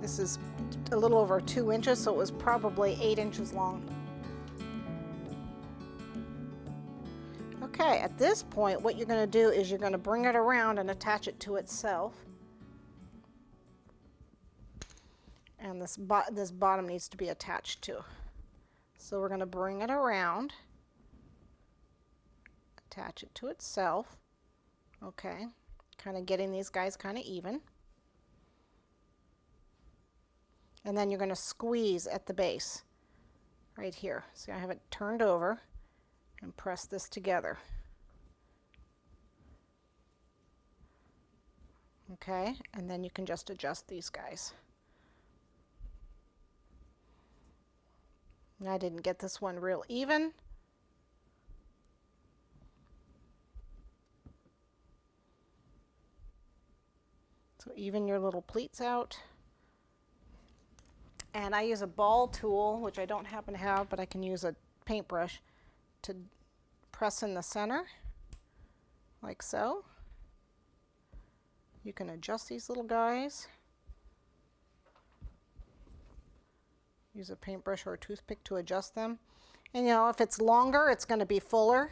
This is a little over 2 inches, so it was probably 8 inches long. Okay, at this point, what you're going to do is you're going to bring it around and attach it to itself. And this bottom needs to be attached too. So we're going to bring it around, attach it to itself. Okay, kind of getting these guys kind of even. And then you're going to squeeze at the base right here. See, I have it turned over and press this together. Okay, and then you can just adjust these guys. And I didn't get this one real even. So even your little pleats out. And I use a ball tool, which I don't happen to have, but I can use a paintbrush to press in the center, like so. You can adjust these little guys. Use a paintbrush or a toothpick to adjust them. And you know, if it's longer, it's going to be fuller.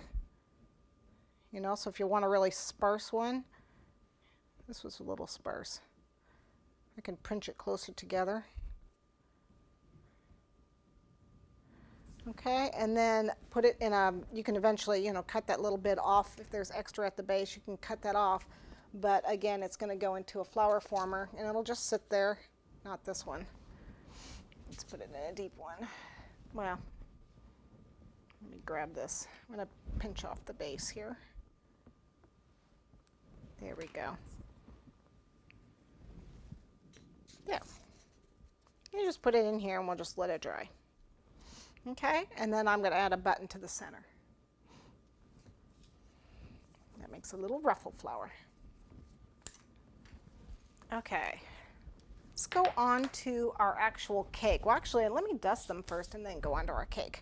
You know, so if you want a really sparse one, this was a little sparse. I can pinch it closer together. Okay, and then put it in a, you can eventually, you know, cut that little bit off. If there's extra at the base, you can cut that off. But again, it's going to go into a flower former, and it'll just sit there. Not this one. Let's put it in a deep one. Well, let me grab this. I'm going to pinch off the base here. There we go. There. You just put it in here and we'll just let it dry. Okay, and then I'm going to add a button to the center. That makes a little ruffle flower. Okay. Let's go on to our actual cake. Well, actually, let me dust them first and then go on to our cake.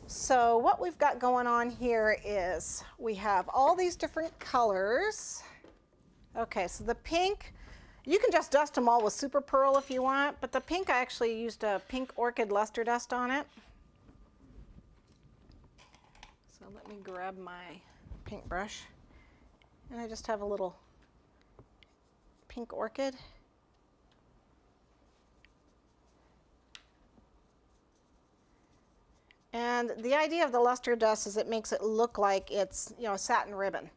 So what we've got going on here is we have all these different colors. Okay, so the pink, you can just dust them all with Super Pearl if you want, but the pink, I actually used a pink Orchid luster dust on it. So let me grab my paintbrush, and I just have a little pink Orchid. And the idea of the luster dust is it makes it look like it's, you know, a satin ribbon.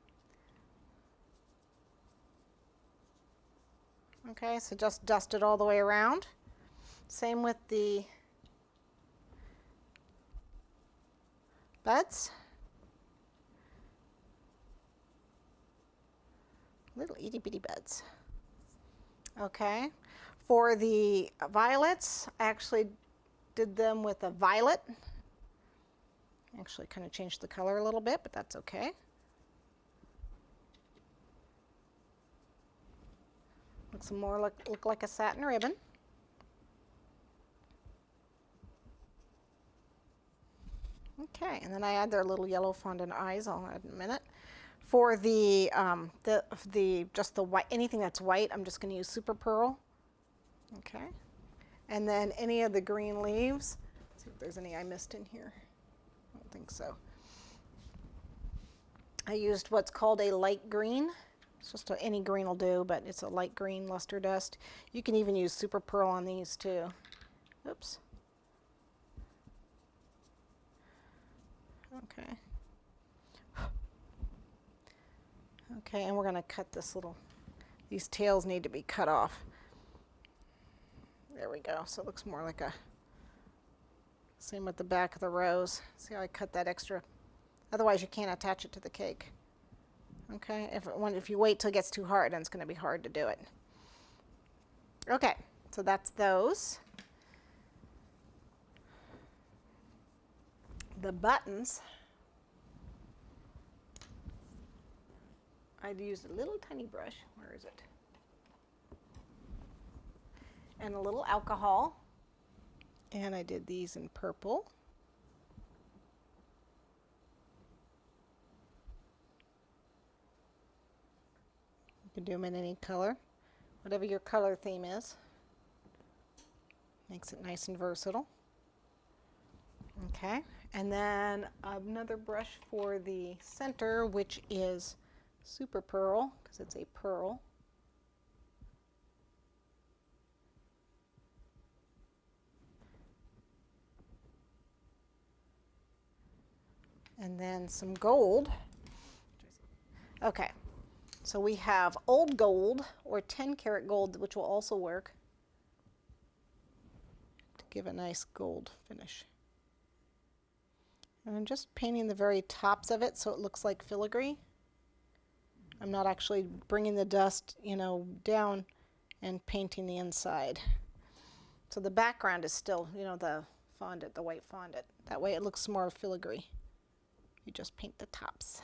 Okay, so just dust it all the way around. Same with the buds. Little itty bitty buds. Okay, for the violets, I actually did them with a violet. Actually kind of changed the color a little bit, but that's okay. Looks more look like a satin ribbon. Okay, and then I add their little yellow fondant eyes. I'll add in a minute. For the just the white, anything that's white, I'm just going to use Super Pearl. Okay, and then any of the green leaves. Let's see if there's any I missed in here. I don't think so. I used what's called a light green. It's just any green will do, but it's a light green luster dust. You can even use Super Pearl on these too. Oops. Okay. Okay, and we're going to cut this little, these tails need to be cut off. There we go. So it looks more like a, same with the back of the rose. See how I cut that extra? Otherwise you can't attach it to the cake. Okay, if you wait till it gets too hard, then it's going to be hard to do it. Okay, so that's those. The buttons, I'd used a little tiny brush. Where is it? And a little alcohol. And I did these in purple. You can do them in any color, whatever your color theme is. Makes it nice and versatile. Okay, and then another brush for the center, which is Super Pearl, because it's a pearl. And then some gold. Okay, so we have old gold or 10 karat gold, which will also work to give a nice gold finish. And I'm just painting the very tops of it so it looks like filigree. I'm not actually bringing the dust, you know, down and painting the inside. So the background is still, you know, the fondant, the white fondant. That way it looks more filigree. You just paint the tops.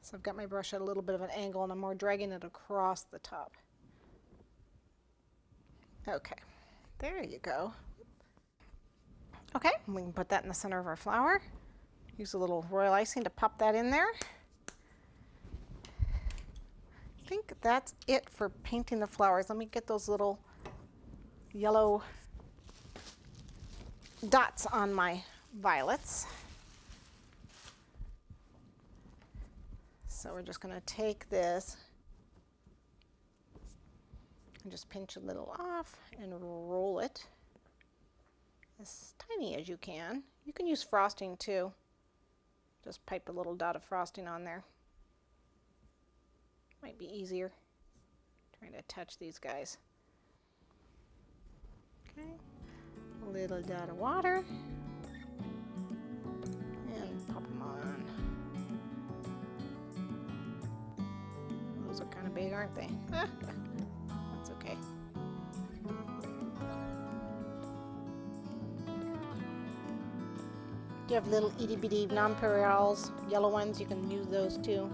So I've got my brush at a little bit of an angle and I'm more dragging it across the top. Okay, there you go. Okay, we can put that in the center of our flower. Use a little royal icing to pop that in there. I think that's it for painting the flowers. Let me get those little yellow dots on my violets. So we're just going to take this and just pinch a little off and roll it as tiny as you can. You can use frosting too. Just pipe a little dot of frosting on there. Might be easier trying to attach these guys. Okay, a little dot of water and pop them on. Those are kind of big, aren't they? That's okay. You have little itty bitty nonpareils, yellow ones, you can use those too.